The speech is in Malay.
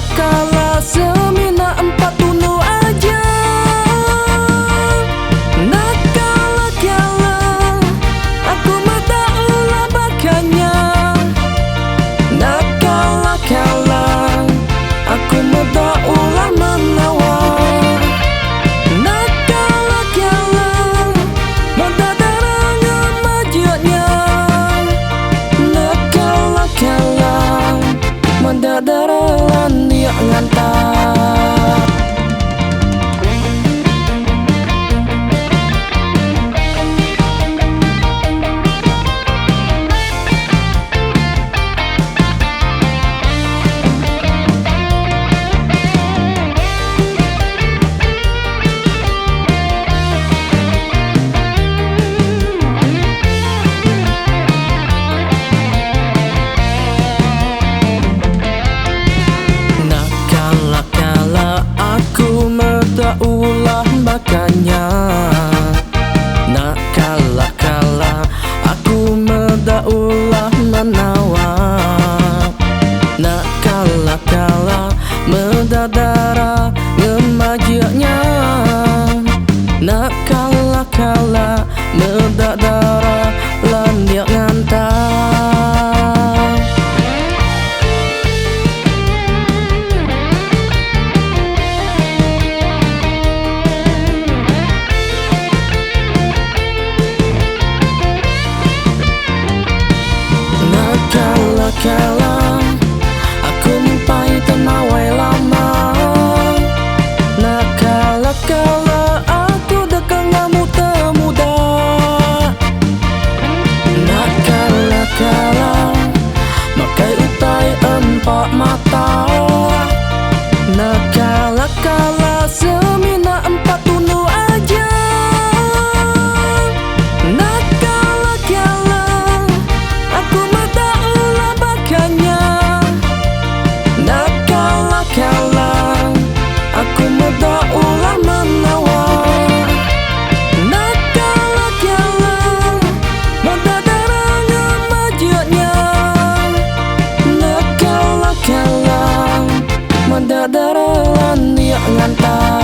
nakala semina empat tunu aja. Nakala kala aku mata ulah bakanya. Nakala kala aku mata ulah menawa. Nakala kala mata darang majunya. Nakala kala mata darang dia ngantar. Tak ulah makanya. Nak kala aku meda ulah menawa. Nak kala meda darah ngemajanya. Nak kala meda darah landiak ngantar. Kala aku mimpai tenawai lama. Nakala kala aku dekang ngamu temuda. Nakala kala makai utai empat mata. Nakala kala semina empat tunu aja. Nakala kala aku mata kala aku meda ulah menawa. Nakala kala meda darang majunya. Nakala kala meda darang dia ngantar.